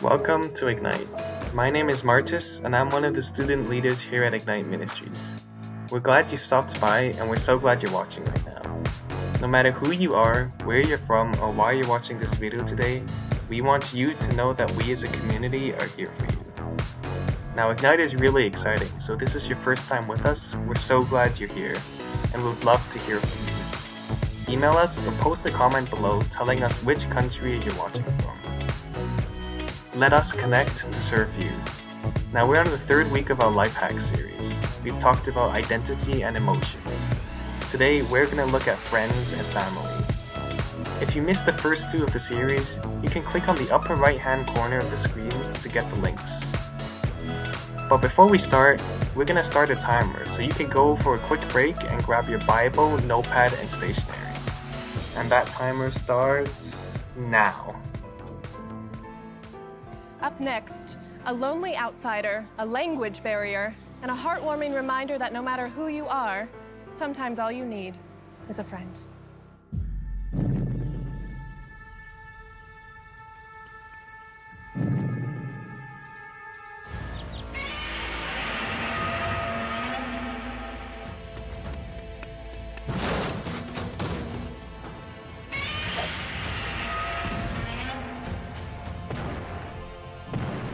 Welcome to Ignite. My name is Martis, and I'm one of the student leaders here at Ignite Ministries. We're glad you stopped by, and we're so glad you're watching right now. No matter who you are, where you're from, or why you're watching this video today, we want you to know that we as a community are here for you. Now, Ignite is really exciting, so if this is your first time with us, we're so glad you're here, and we'd love to hear from you. Email us or post a comment below telling us which country you're watching from. Let us connect to serve you. Now we're on the third week of our Life Hack series. We've talked about identity and emotions. Today we're going to look at friends and family. If you missed the first two of the series, you can click on the upper right hand corner of the screen to get the links. But before we start, we're going to start a timer so you can go for a quick break and grab your Bible, notepad, and stationery. And that timer starts now. Up next, a lonely outsider, a language barrier, and a heartwarming reminder that no matter who you are, sometimes all you need is a friend.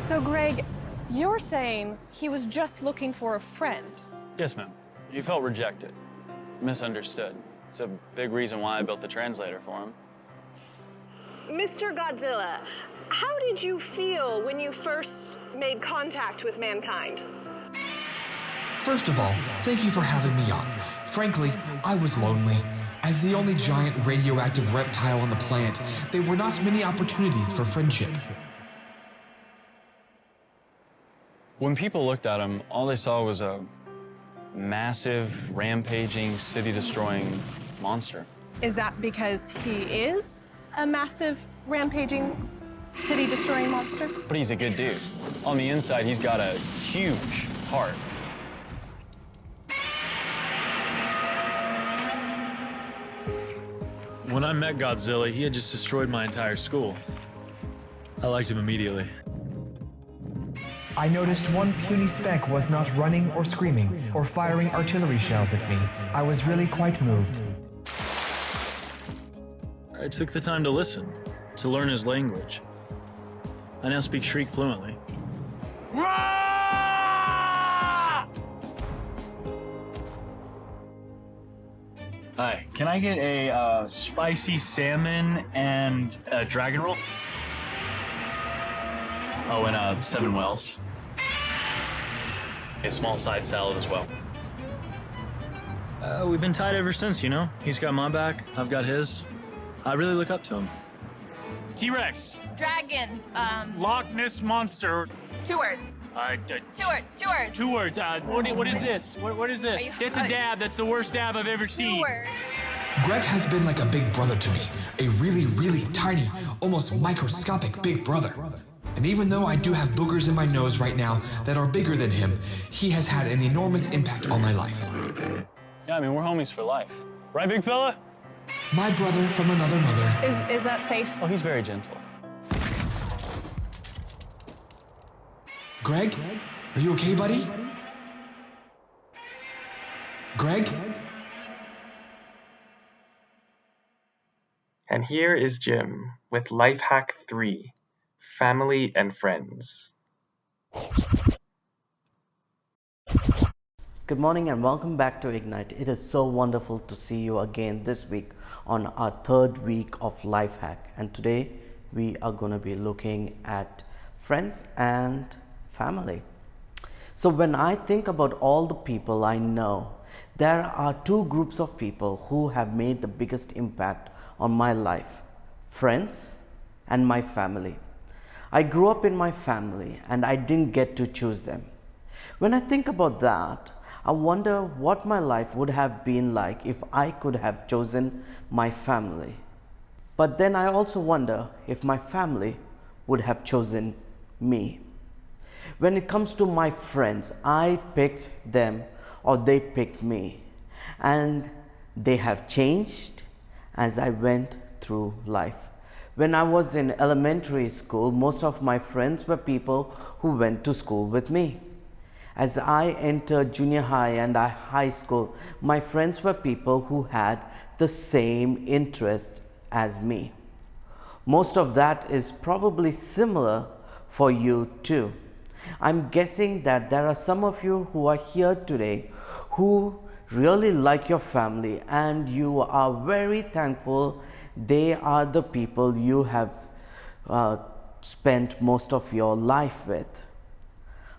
So Greg, you're saying he was just looking for a friend? Yes, ma'am. He felt rejected, misunderstood. It's a big reason why I built the translator for him. Mr. Godzilla, how did you feel when you first made contact with mankind? First of all, thank you for having me on. Frankly, I was lonely. As the only giant radioactive reptile on the planet, there were not many opportunities for friendship. When people looked at him, all they saw was a massive, rampaging, city-destroying monster. Is that because he is a massive, rampaging, city-destroying monster? But he's a good dude. On the inside, he's got a huge heart. When I met Godzilla, he had just destroyed my entire school. I liked him immediately. I noticed one puny speck was not running or screaming or firing artillery shells at me. I was really quite moved. I took the time to listen, to learn his language. I now speak Shriek fluently. Hi, can I get a spicy salmon and a dragon roll? Oh, and 7 wells. A small side salad as well. We've been tied ever since, you know? He's got my back, I've got his. I really look up to him. T-Rex. Dragon. Loch Ness Monster. 2 words. Two words. 2 words. What is this? What is this? That's a dab. That's the worst dab I've ever 2 seen. words. Greg has been like a big brother to me. A really, really tiny, almost microscopic big brother. And even though I do have boogers in my nose right now that are bigger than him, he has had an enormous impact on my life. Yeah, I mean, we're homies for life. Right, big fella? My brother from another mother. Is that safe? Oh, he's very gentle. Greg? Are you okay, buddy? Greg? And here is Jim with Life Hack 3, Family and Friends. Good morning and welcome back to Ignite. It is so wonderful to see you again this week on our third week of Life Hack. And today we are going to be looking at friends and family. So when I think about all the people I know, there are two groups of people who have made the biggest impact on my life: friends and my family. I grew up in my family and I didn't get to choose them. When I think about that, I wonder what my life would have been like if I could have chosen my family. But then I also wonder if my family would have chosen me. When it comes to my friends, I picked them or they picked me, and they have changed as I went through life. When I was in elementary school, most of my friends were people who went to school with me. As I entered junior high and high school, my friends were people who had the same interest as me. Most of that is probably similar for you too. I'm guessing that there are some of you who are here today who really like your family and you are very thankful they are the people you have spent most of your life with.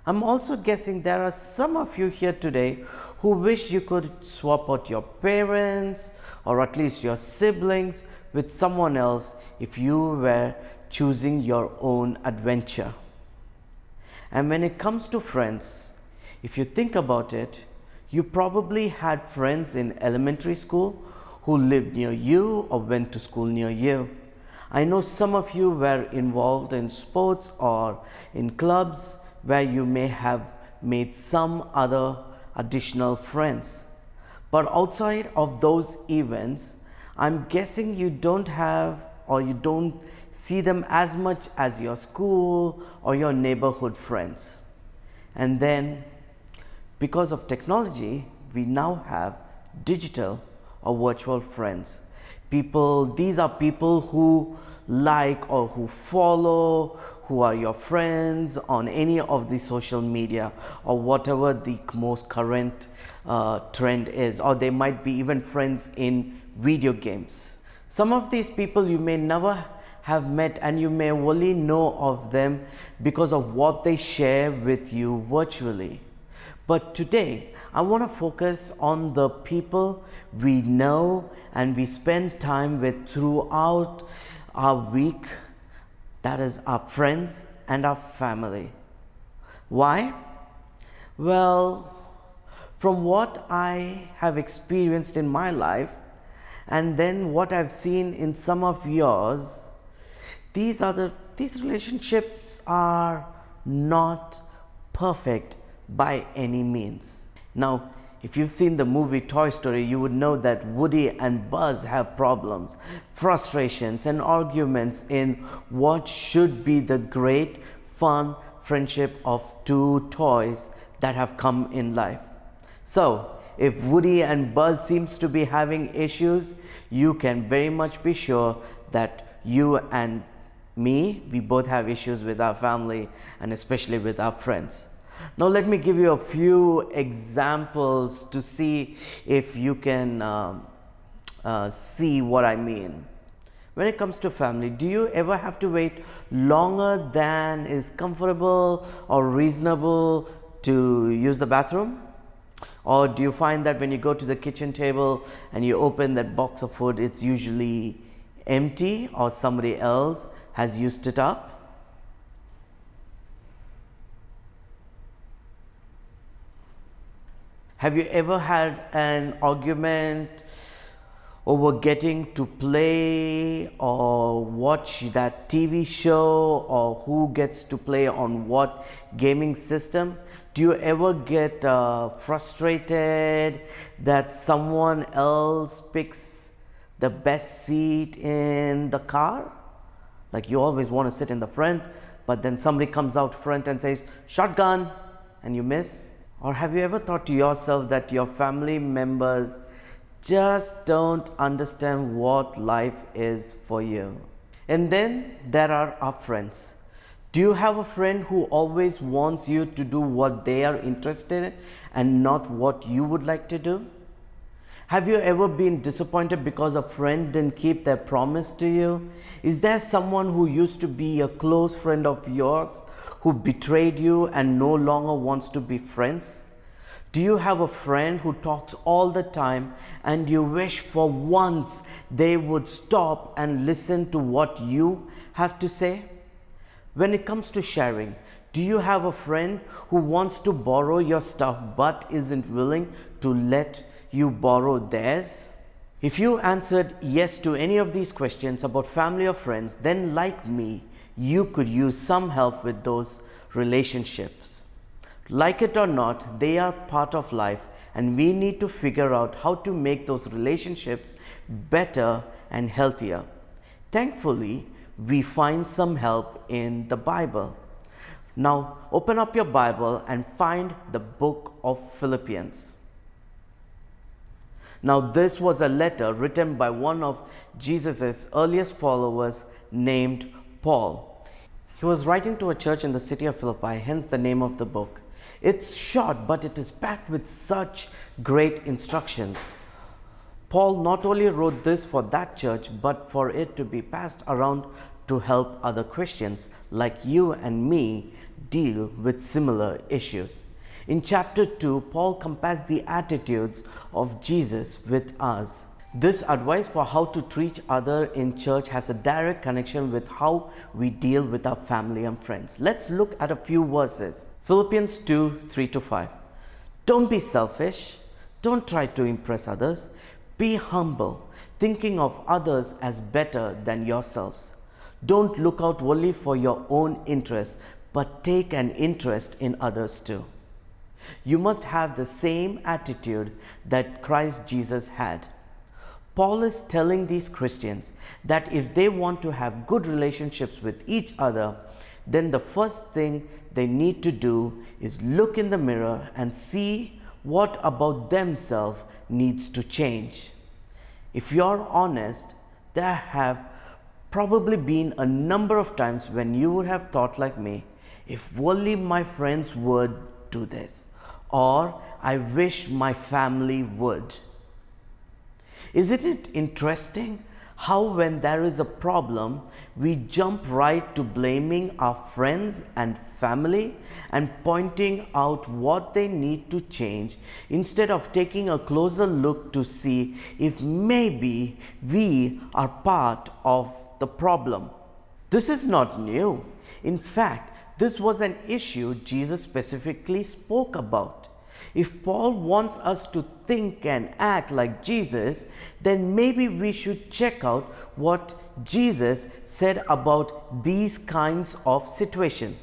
I'm also guessing there are some of you here today who wish you could swap out your parents or at least your siblings with someone else if you were choosing your own adventure. And when it comes to friends, if you think about it, you probably had friends in elementary school who lived near you or went to school near you. I know some of you were involved in sports or in clubs where you may have made some other additional friends. But outside of those events, I'm guessing you don't have or you don't see them as much as your school or your neighborhood friends. And then, because of technology, we now have digital or virtual friends. These are people who like or who follow, who are your friends on any of the social media or whatever the most current trend is, or they might be even friends in video games. Some of these people you may never have met and you may only know of them because of what they share with you virtually. But today, I want to focus on the people we know and we spend time with throughout our week, that is our friends and our family. Why? Well, from what I have experienced in my life and then what I've seen in some of yours, these relationships are not perfect by any means. Now, if you've seen the movie Toy Story, you would know that Woody and Buzz have problems, frustrations, and arguments in what should be the great, fun friendship of two toys that have come in life. So, if Woody and Buzz seems to be having issues, you can very much be sure that you and me, we both have issues with our family and especially with our friends. Now let me give you a few examples to see if you can see what I mean. When it comes to family, do you ever have to wait longer than is comfortable or reasonable to use the bathroom? Or do you find that when you go to the kitchen table and you open that box of food, it's usually empty or somebody else has used it up? Have you ever had an argument over getting to play or watch that TV show or who gets to play on what gaming system? Do you ever get frustrated that someone else picks the best seat in the car? Like you always want to sit in the front, but then somebody comes out front and says, "Shotgun," and you miss? Or have you ever thought to yourself that your family members just don't understand what life is for you? And then there are our friends. Do you have a friend who always wants you to do what they are interested in and not what you would like to do? Have you ever been disappointed because a friend didn't keep their promise to you? Is there someone who used to be a close friend of yours who betrayed you and no longer wants to be friends? Do you have a friend who talks all the time and you wish for once they would stop and listen to what you have to say? When it comes to sharing, do you have a friend who wants to borrow your stuff but isn't willing to let you borrow theirs? If you answered yes to any of these questions about family or friends, then like me, you could use some help with those relationships. Like it or not, they are part of life and we need to figure out how to make those relationships better and healthier. Thankfully, we find some help in the Bible. Now, open up your Bible and find the book of Philippians. Now, this was a letter written by one of Jesus' earliest followers named Paul. He was writing to a church in the city of Philippi, hence the name of the book. It's short, but it is packed with such great instructions. Paul not only wrote this for that church, but for it to be passed around to help other Christians like you and me deal with similar issues. In chapter 2, Paul compares the attitudes of Jesus with us. This advice for how to treat others in church has a direct connection with how we deal with our family and friends. Let's look at a few verses. Philippians 2, 3-5. Don't be selfish. Don't try to impress others. Be humble, thinking of others as better than yourselves. Don't look out only for your own interest, but take an interest in others too. You must have the same attitude that Christ Jesus had. Paul is telling these Christians that if they want to have good relationships with each other, then the first thing they need to do is look in the mirror and see what about themselves needs to change. If you're honest, there have probably been a number of times when you would have thought like me, if only my friends would do this, or I wish my family would. Isn't it interesting how when there is a problem, we jump right to blaming our friends and family and pointing out what they need to change instead of taking a closer look to see if maybe we are part of the problem. This is not new. In fact, this was an issue Jesus specifically spoke about. If Paul wants us to think and act like Jesus, then maybe we should check out what Jesus said about these kinds of situations.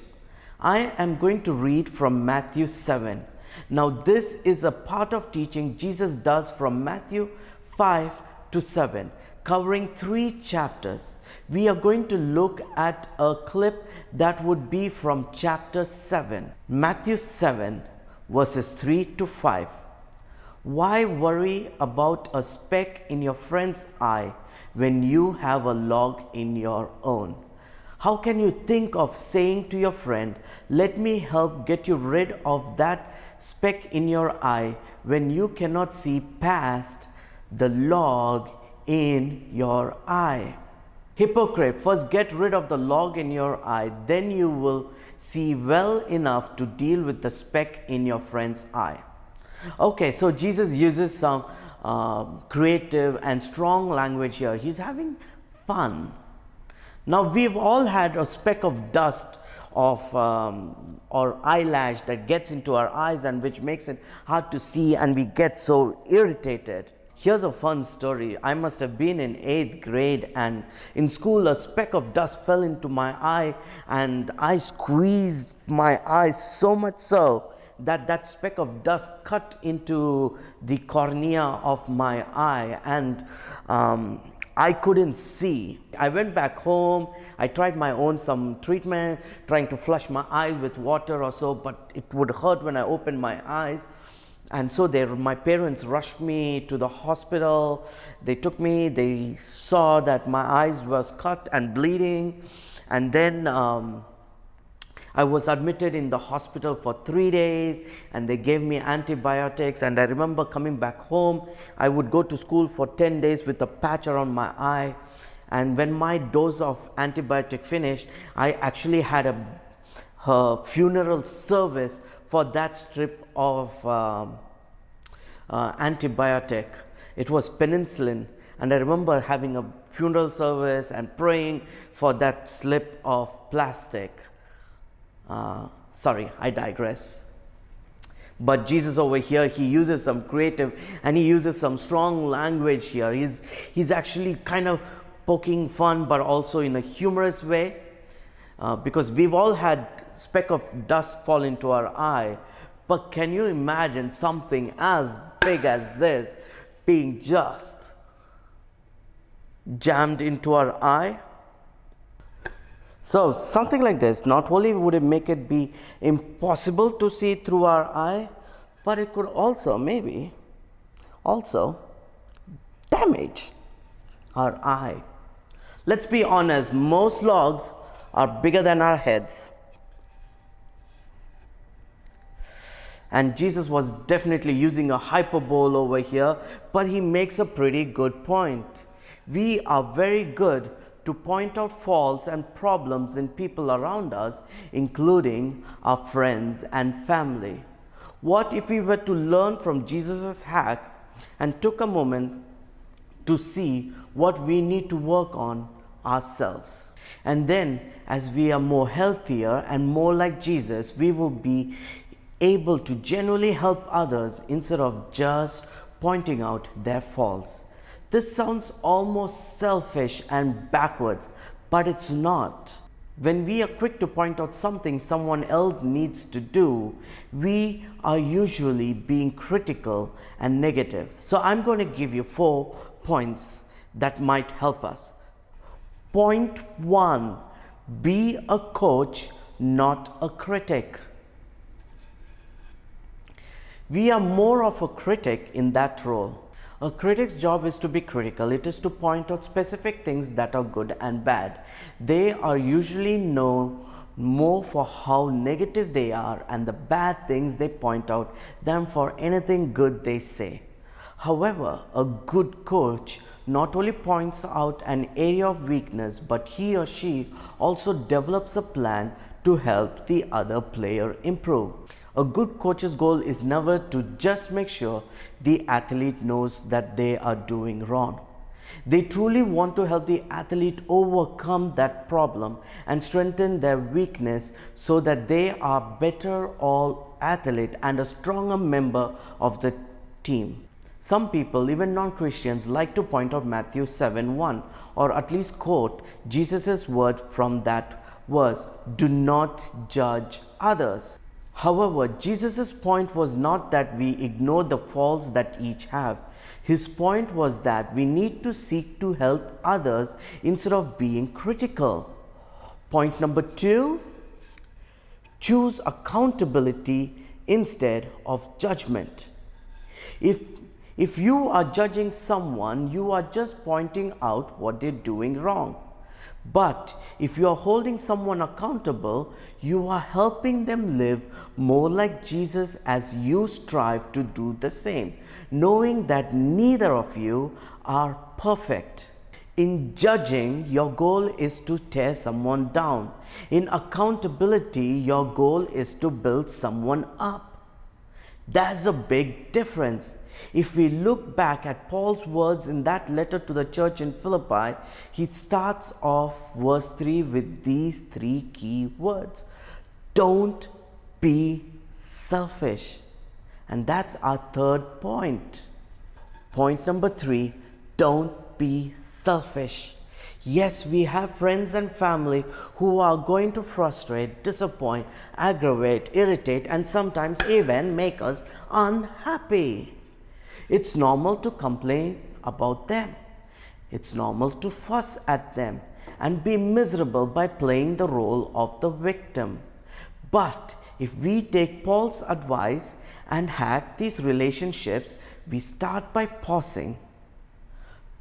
I am going to read from Matthew 7. Now, this is a part of teaching Jesus does from Matthew 5 to 7, covering 3 chapters. We are going to look at a clip that would be from chapter 7, Matthew 7, verses 3-5. Why worry about a speck in your friend's eye when you have a log in your own? How can you think of saying to your friend, let me help get you rid of that speck in your eye, when you cannot see past the log in your eye? Hypocrite, first get rid of the log in your eye, then you will see well enough to deal with the speck in your friend's eye. Okay, so Jesus uses some creative and strong language here. He's having fun. Now, we've all had a speck of dust of or eyelash that gets into our eyes and which makes it hard to see, and we get so irritated. Here's a fun story. I must have been in 8th grade, and in school a speck of dust fell into my eye and I squeezed my eye so much so that that speck of dust cut into the cornea of my eye, and I couldn't see. I went back home. I tried my own some treatment, trying to flush my eye with water or so, but it would hurt when I opened my eyes. And so my parents rushed me to the hospital. They took me, they saw that my eyes was cut and bleeding. And then I was admitted in the hospital for 3 days, and they gave me antibiotics. And I remember coming back home. I would go to school for 10 days with a patch around my eye. And when my dose of antibiotic finished, I actually had a funeral service for that strip of antibiotic. It was penicillin, and I remember having a funeral service and praying for that slip of plastic. Sorry, I digress. But Jesus over here, he uses some creative and he uses some strong language here. He's actually kind of poking fun, but also in a humorous way. Because we've all had speck of dust fall into our eye, but can you imagine something as big as this being just jammed into our eye? So something like this, not only would it make it be impossible to see through our eye, but it could also maybe also damage our eye. Let's be honest, most logs are bigger than our heads. And Jesus was definitely using a hyperbole over here, but he makes a pretty good point. We are very good to point out faults and problems in people around us, including our friends and family. What if we were to learn from Jesus' hack and took a moment to see what we need to work on ourselves? And then, as we are more healthier and more like Jesus, we will be able to genuinely help others instead of just pointing out their faults. This sounds almost selfish and backwards, but it's not. When we are quick to point out something someone else needs to do, we are usually being critical and negative. So I'm going to give you 4 points that might help us. Point 1, be a coach, not a critic. We are more of a critic in that role. A critic's job is to be critical. It is to point out specific things that are good and bad. They are usually known more for how negative they are and the bad things they point out than for anything good they say. However, a good coach not only points out an area of weakness, but he or she also develops a plan to help the other player improve. A good coach's goal is never to just make sure the athlete knows that they are doing wrong. They truly want to help the athlete overcome that problem and strengthen their weakness so that they are better all athlete and a stronger member of the team. Some people, even non-Christians, like to point out Matthew 7:1 or at least quote Jesus' word from that verse, do not judge others. However, Jesus' point was not that we ignore the faults that each have. His point was that we need to seek to help others instead of being critical. Point number 2, choose accountability instead of judgment. If you are judging someone, you are just pointing out what they're doing wrong. But if you are holding someone accountable, you are helping them live more like Jesus as you strive to do the same, knowing that neither of you are perfect. In judging, your goal is to tear someone down. In accountability, your goal is to build someone up. That's a big difference. If we look back at Paul's words in that letter to the church in Philippi, he starts off verse 3 with these 3 key words. Don't be selfish. And that's our 3rd point. Point number 3, don't be selfish. Yes, we have friends and family who are going to frustrate, disappoint, aggravate, irritate, and sometimes even make us unhappy. It's normal to complain about them. It's normal to fuss at them and be miserable by playing the role of the victim. But if we take Paul's advice and hack these relationships, we start by pausing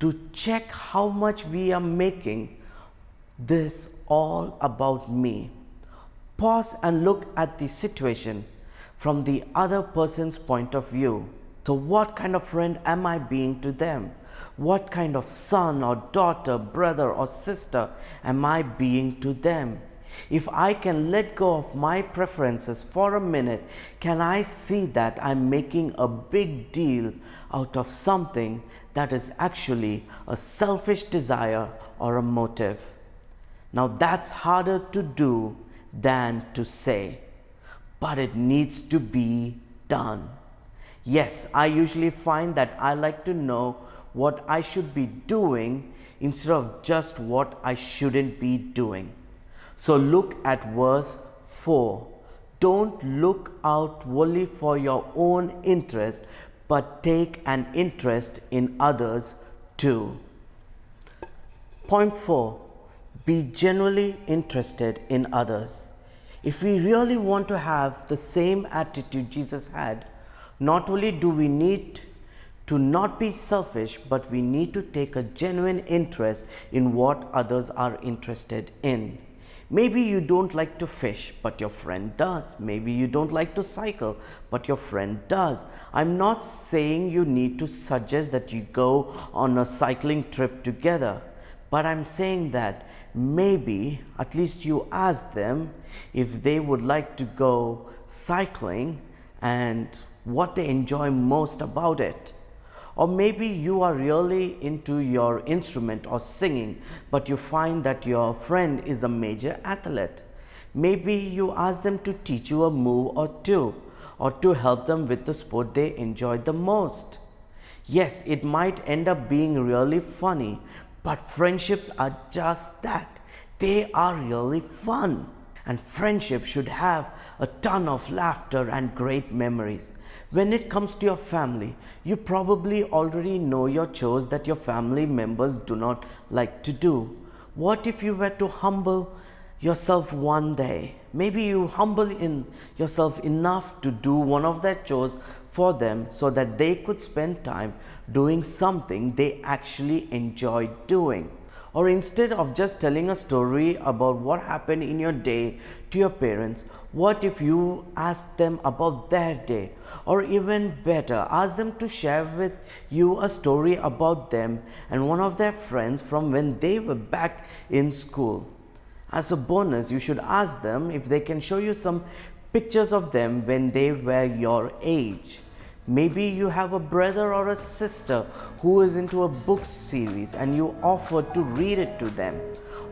to check how much we are making this all about me. Pause and look at the situation from the other person's point of view. So what kind of friend am I being to them? What kind of son or daughter, brother or sister am I being to them? If I can let go of my preferences for a minute, can I see that I'm making a big deal out of something that is actually a selfish desire or a motive? Now that's harder to do than to say, but it needs to be done. Yes, I usually find that I like to know what I should be doing instead of just what I shouldn't be doing. So look at verse 4. Don't look out only for your own interest, but take an interest in others too. Point 4. Be genuinely interested in others. If we really want to have the same attitude Jesus had, not only do we need to not be selfish, but we need to take a genuine interest in what others are interested in. Maybe you don't like to fish, but your friend does. Maybe you don't like to cycle, but your friend does. I'm not saying you need to suggest that you go on a cycling trip together, but I'm saying that maybe at least you ask them if they would like to go cycling and what they enjoy most about it. Or maybe you are really into your instrument or singing, but you find that your friend is a major athlete. Maybe you ask them to teach you a move or two, or to help them with the sport they enjoy the most. Yes, it might end up being really funny, but friendships are just that. They are really fun. And friendship should have a ton of laughter and great memories. When it comes to your family, you probably already know your chores that your family members do not like to do. What if you were to humble yourself one day? Maybe you humble in yourself enough to do one of their chores for them so that they could spend time doing something they actually enjoy doing. Or instead of just telling a story about what happened in your day to your parents, what if you asked them about their day? Or even better, ask them to share with you a story about them and one of their friends from when they were back in school. As a bonus, you should ask them if they can show you some pictures of them when they were your age. Maybe you have a brother or a sister who is into a book series and you offer to read it to them,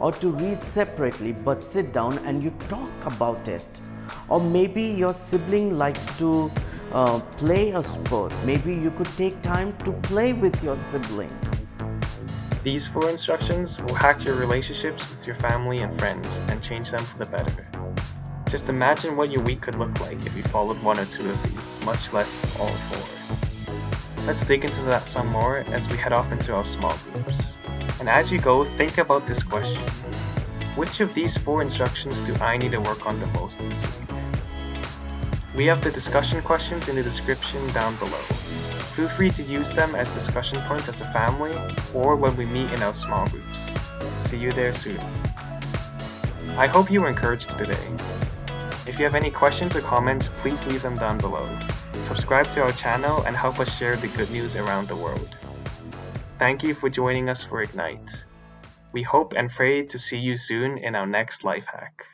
or to read separately but sit down and you talk about it. Or maybe your sibling likes to play a sport. Maybe you could take time to play with your sibling. These 4 instructions will hack your relationships with your family and friends and change them for the better. Just imagine what your week could look like if you followed 1 or 2 of these, much less all 4. Let's dig into that some more as we head off into our small groups. And as you go, think about this question. Which of these 4 instructions do I need to work on the most this week? We have the discussion questions in the description down below. Feel free to use them as discussion points as a family or when we meet in our small groups. See you there soon. I hope you were encouraged today. If you have any questions or comments, please leave them down below. Subscribe to our channel and help us share the good news around the world. Thank you for joining us for Ignite. We hope and pray to see you soon in our next life hack.